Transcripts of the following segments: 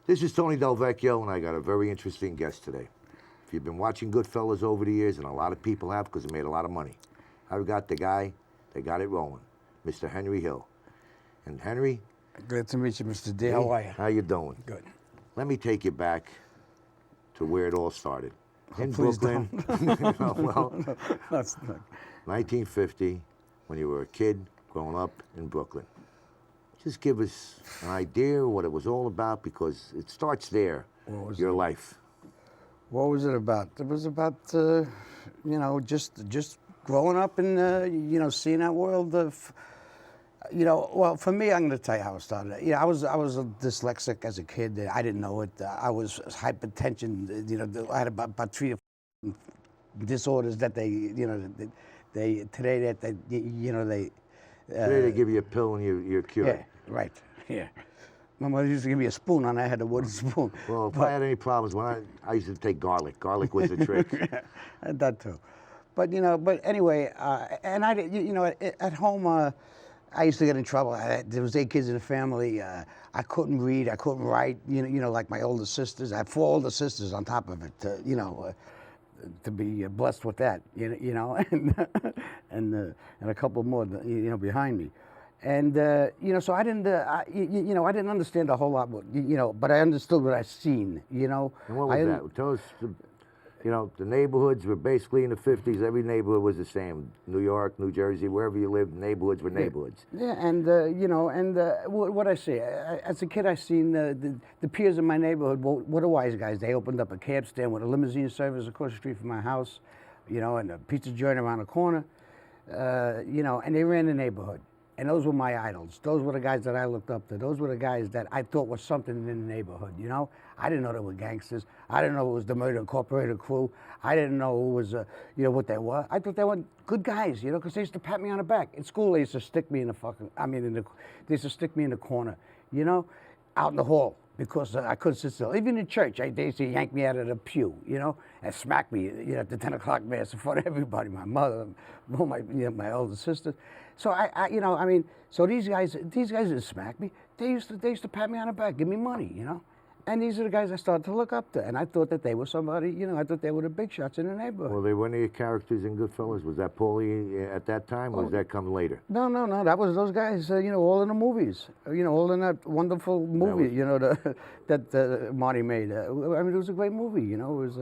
This is Tony Delvecchio, and I got a very interesting guest today. If you've been watching Goodfellas over the years, and a lot of people have because it made a lot of money, I've got the guy that got it rolling, Mr. Henry Hill. And Henry, Glad to meet you, Mr. D. How are you? how you doing? Good. Let me take you back to where it all started. In Please Brooklyn, well, That's not, 1950, when you were a kid growing up in Brooklyn. Just give us an idea of what it was all about, because it starts there, your life. what was it about? It was about, you know, just growing up and, you know, seeing that world of, you know, well, for me, I'm going to tell you how it started. You know, I was a dyslexic as a kid. I didn't know it. I was hypertension. You know, I had about 3 or 4 disorders that they, you know, today that they, you know, they. Today they give you a pill and you're cured. Yeah, right. Yeah. My mother used to give me a spoon, and I had a wooden spoon. Well, if I had any problems, I used to take garlic. Garlic was the trick. That too. But, you know, but anyway, and I, you know, at home, I used to get in trouble. There was 8 kids in the family. I couldn't read. I couldn't write. You know, like my older sisters. I had 4 older sisters on top of it. You know, to be blessed with that. You know, and a couple more. You know, behind me. And you know, so I didn't. You know, I didn't understand a whole lot. You know, but I understood what I seen. You know. And what was that? Tell us. You know, the neighborhoods were basically in the 50s. Every neighborhood was the same. New York, New Jersey, wherever you lived, neighborhoods were neighborhoods. Yeah, and you know, and what I say, as a kid, I seen the peers in my neighborhood. What are wise guys? They opened up a cab stand with a limousine service across the street from my house, you know, and a pizza joint around the corner, you know, and they ran the neighborhood. And those were my idols. Those were the guys that I looked up to. Those were the guys that I thought was something in the neighborhood, you know? I didn't know they were gangsters. I didn't know it was the Murder Incorporated crew. I didn't know it was, you know, what they were. I thought they were good guys, you know, because they used to pat me on the back. In school, they used to stick me in the fucking, they used to stick me in the corner, you know, out in the hall, because I couldn't sit still. Even in church, they used to yank me out of the pew, you know, and smack me, you know, at the 10 o'clock mass in front of everybody, my mother, my, you know, my older sister. So I, you know, I mean, so these guys didn't smack me. They used to pat me on the back, give me money, you know. And these are the guys I started to look up to, and I thought that they were somebody, you know, I thought they were the big shots in the neighborhood. Well, they were one of your characters in Goodfellas. Was that Paulie at that time, or was that come later? No, that was those guys, you know, all in the movies, you know, all in that wonderful movie, you know, that Marty made. I mean, it was a great movie, you know. It was,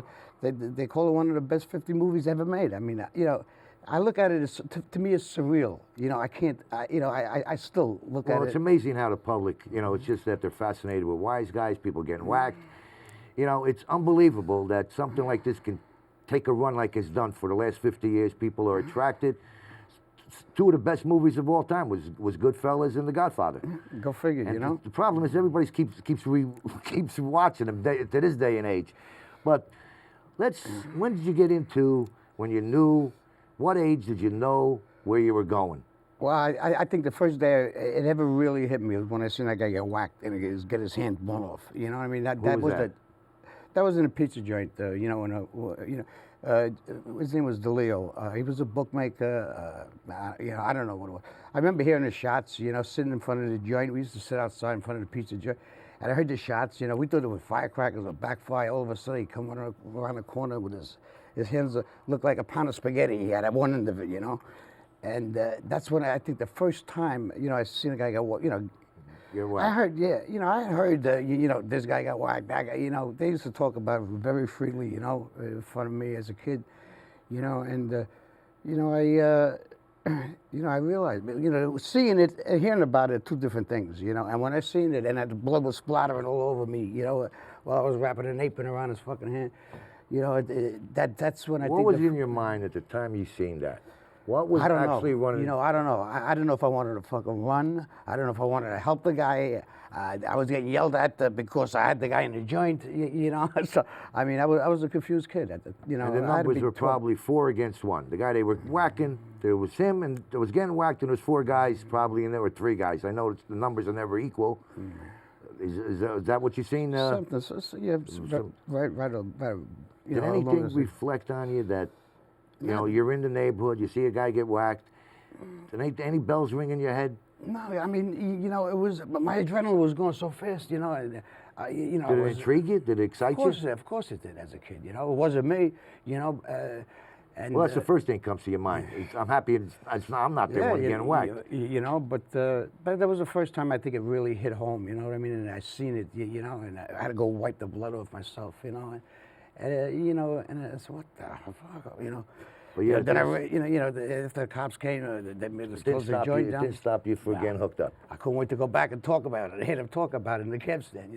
they call it one of the best 50 movies ever made. I mean, you know, I look at it as, to me, it's surreal. You know, I can't, you know, I still look at it. Well, it's amazing how the public, you know, it's just that they're fascinated with wise guys, people getting whacked. You know, it's unbelievable that something like this can take a run like it's done for the last 50 years. People are attracted. 2 of the best movies of all time was Goodfellas and The Godfather. Go figure, and you know. The problem is everybody keeps watching them to this day and age. But when did you get into, when you knew, what age did you know where you were going? Well, I think the first day it ever really hit me was when I seen that guy get whacked and get his hand blown off. You know what I mean? That was that was in a pizza joint. You know, his name was DeLeo. He was a bookmaker. You know, I don't know what it was. I remember hearing the shots. You know, sitting in front of the joint. We used to sit outside in front of the pizza joint, and I heard the shots. You know, we thought it was firecrackers or backfire. All of a sudden, he come around the corner with his hands looked like a pound of spaghetti. He had at one end of it, you know. And that's when I think the first time, you know, I seen a guy go, you know. You're whacked. I heard, yeah, you know, I heard, you know, this guy got whacked. That guy, you know, they used to talk about it very freely, you know, in front of me as a kid, you know, and, you know, you know, I realized, you know, seeing it and hearing about it are 2 different things, you know. And when I seen it and that the blood was splattering all over me, you know, while I was wrapping an apron around his fucking hand. You know, that's when I think. What was in your mind at the time you seen that? What was actually running? You know, I don't know. I don't know if I wanted to fucking run. I don't know if I wanted to help the guy. I was getting yelled at because I had the guy in the joint. You know, so I mean, I was a confused kid at the. You know, and the numbers were probably 4 against 1. The guy they were whacking, there was him, and there was getting whacked, and there was 4 guys probably, and there were 3 guys. I know the numbers are never equal. Is that what you seen? Something. Yeah, right. Did anything reflect on you that, you know, you're in the neighborhood, you see a guy get whacked? Did any bells ring in your head? No, I mean, it was, but my adrenaline was going so fast, and, I Did it was, intrigue you? Did it excite you? of course it did as a kid, it wasn't me, and. Well, that's the first thing that comes to your mind. I'm happy I'm not the one getting whacked. But that was the first time I think it really hit home, you know what I mean? And I seen it, and I had to go wipe the blood off myself, and and I said, what the fuck, But yeah, then after the cops came, they made us close the joint it down. didn't stop you from getting hooked up. I couldn't wait to go back and talk about it. I had to talk about it in the cab stand,